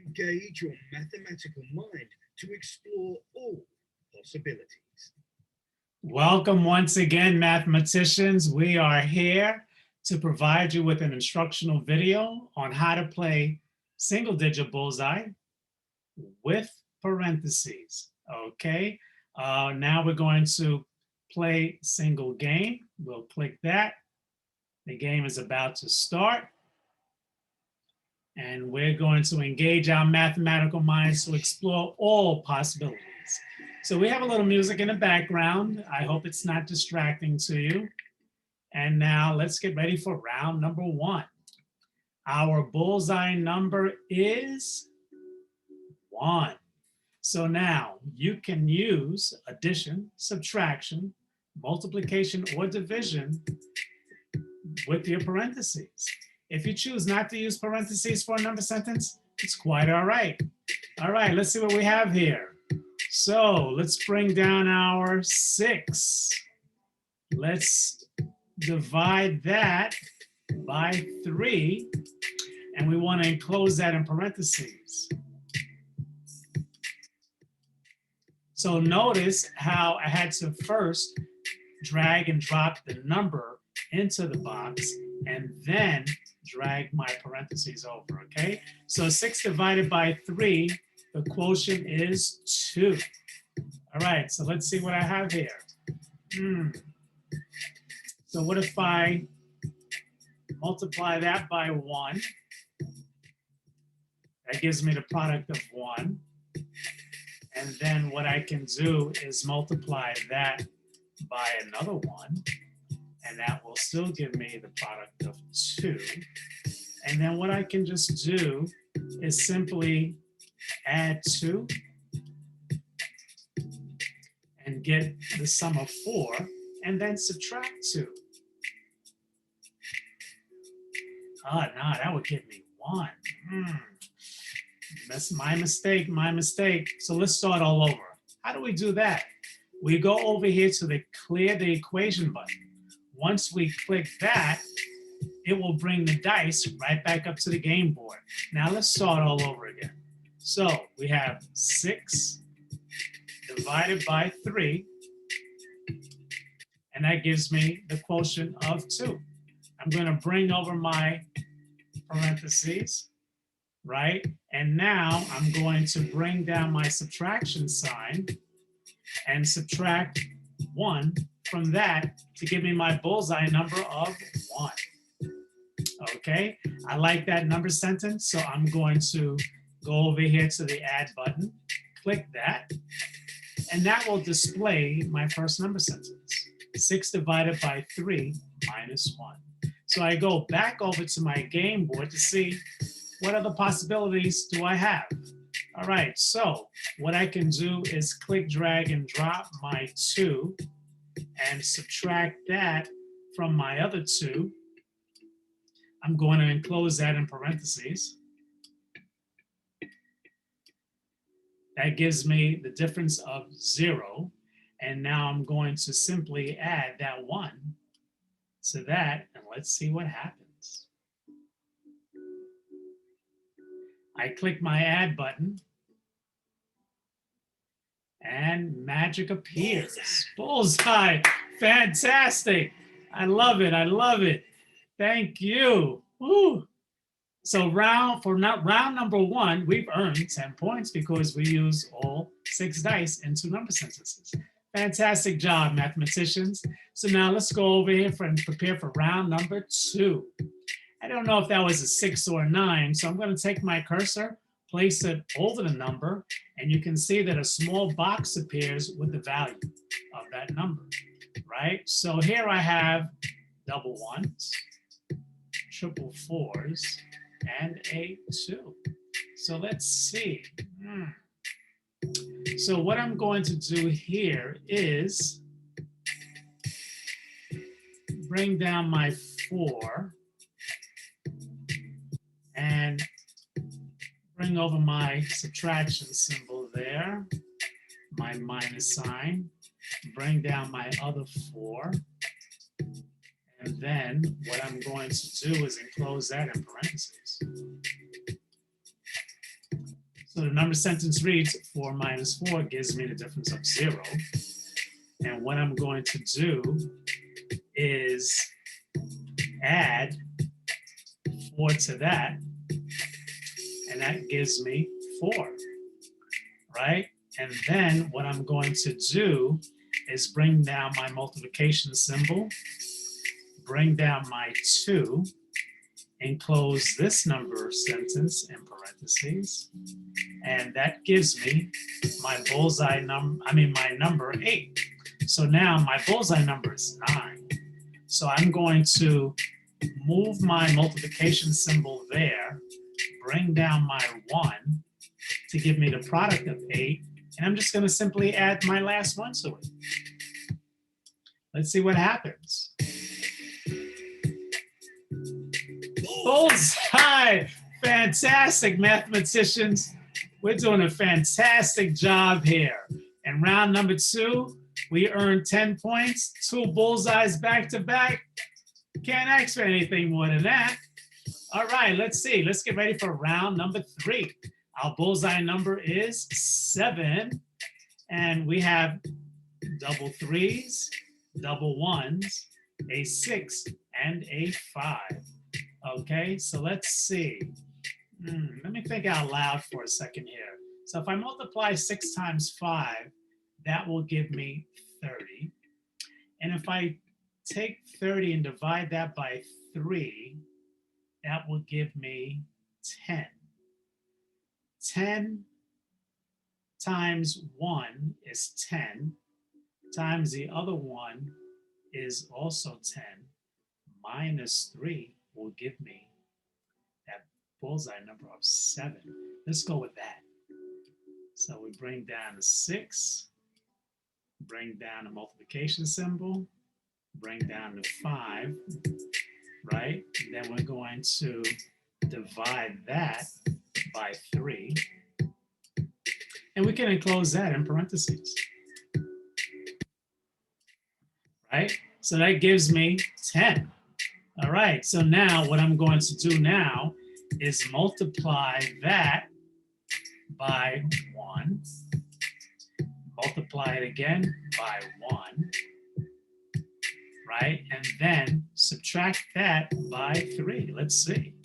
Engage your mathematical mind to explore all possibilities. Welcome once again, mathematicians. We are here to provide you with an instructional video on how to play single-digit bullseye with parentheses, okay? Now we're going to play single game. We'll click that. The game is about to start. And we're going to engage our mathematical minds to explore all possibilities. So we have a little music in the background. I hope it's not distracting to you. And now let's get ready for round number one. Our bullseye number is 1. So now you can use addition, subtraction, multiplication, or division with your parentheses. If you choose not to use parentheses for a number sentence, it's quite all right. All right, let's see what we have here. So let's bring down our 6. Let's divide that by 3, and we want to enclose that in parentheses. So notice how I had to first drag and drop the number into the box and then drag my parentheses over, okay? So 6 divided by 3, the quotient is 2. All right, so let's see what I have here. So what if I multiply that by 1? That gives me the product of 1. And then what I can do is multiply that by another 1. And that will still give me the product of 2. And then what I can just do is simply add 2 and get the sum of 4 and then subtract 2. Oh, no, that would give me 1. That's my mistake, my mistake. So let's start all over. How do we do that? We go over here to the clear the equation button. Once we click that, it will bring the dice right back up to the game board. Now let's start all over again. So we have 6 divided by 3, and that gives me the quotient of 2. I'm going to bring over my parentheses, right? And now I'm going to bring down my subtraction sign and subtract 1 from that to give me my bullseye number of 1. Okay, I like that number sentence, so I'm going to go over here to the add button, click that, and that will display my first number sentence. 6 divided by 3 minus 1. So I go back over to my game board to see what other possibilities do I have. All right, so what I can do is click, drag, and drop my 2 and subtract that from my other 2. I'm going to enclose that in parentheses. That gives me the difference of 0. And now I'm going to simply add that 1 to that, and let's see what happens. I click my add button, and magic appears. Bullseye, fantastic. I love it, I love it. Thank you. Woo. So round number 1, we've earned 10 points because we use all 6 dice in 2 number sentences. Fantastic job, mathematicians. So now let's go over here and prepare for round number 2. I don't know if that was a 6 or a 9, so I'm going to take my cursor, place it over the number, and you can see that a small box appears with the value of that number, right? So here I have double 1s, triple 4s, and a 2. So let's see. So what I'm going to do here is bring down my 4 and bring over my subtraction symbol there, my minus sign, bring down my other 4. And then what I'm going to do is enclose that in parentheses. So the number sentence reads 4 minus 4 gives me the difference of 0. And what I'm going to do is add 4 to that, and that gives me 4, right? And then what I'm going to do is bring down my multiplication symbol, bring down my 2, enclose this number sentence in parentheses, and that gives me my bullseye number, my number 8. So now my bullseye number is 9. So I'm going to move my multiplication symbol there, bring down my 1 to give me the product of 8, and I'm just going to simply add my last 1 to it. Let's see what happens. Bullseye! Fantastic, mathematicians. We're doing a fantastic job here. In round number 2, we earned 10 points, 2 bullseyes back to back. Can't ask for anything more than that. All right, let's see. Let's get ready for round number 3. Our bullseye number is 7. And we have double 3s, double 1s, a 6, and a 5. Okay, so let's see. Let me think out loud for a second here. So if I multiply 6 times 5, that will give me 30. And if I take 30 and divide that by 3, that will give me 10. 10 times 1 is 10, times the other one is also 10, minus 3 will give me that bullseye number of 7. Let's go with that. So we bring down the 6, bring down the multiplication symbol, bring down the 5, right? And then we're going to divide that by 3. And we can enclose that in parentheses, right? So that gives me 10. All right, so now what I'm going to do now is multiply that by 1, multiply it again by 1, right? And then subtract that by 3. Let's see.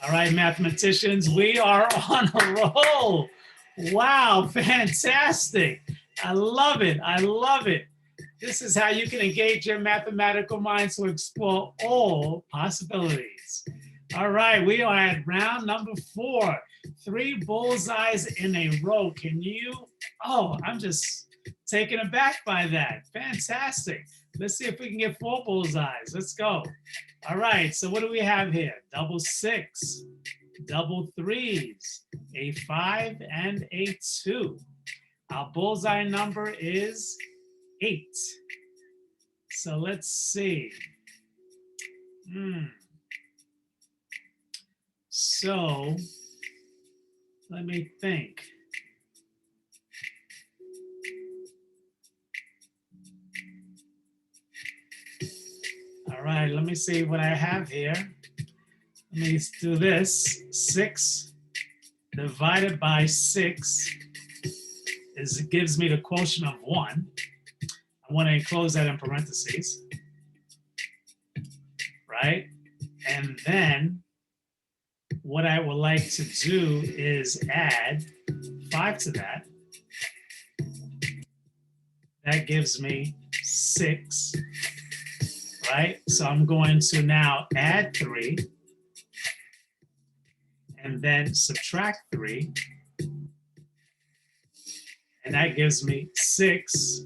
All right, mathematicians, we are on a roll. Wow, fantastic. I love it. I love it. This is how you can engage your mathematical mind to explore all possibilities. All right, we are at round number 4. 3 bullseyes in a row. Can you? Oh, I'm just taken aback by that. Fantastic. Let's see if we can get 4 bullseyes. Let's go. All right, so what do we have here? Double 6, double 3s, a 5, and a 2. Our bullseye number is 8. So let's see. So let me think. All right, let me see what I have here. Let me do this. 6 divided by 6 gives me the quotient of 1. I want to enclose that in parentheses, right? And then what I would like to do is add 5 to that. That gives me 6, right? So I'm going to now add 3 and then subtract 3. And that gives me 6.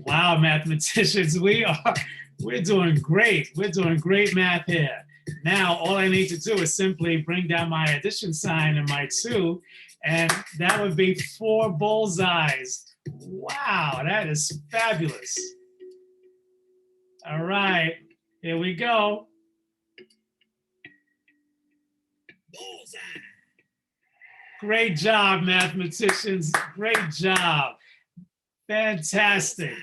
Wow, mathematicians, we're doing great. We're doing great math here. Now, all I need to do is simply bring down my addition sign and my 2, and that would be 4 bullseyes. Wow, that is fabulous. All right, here we go. Bullseye. Great job, mathematicians. Great job. Fantastic.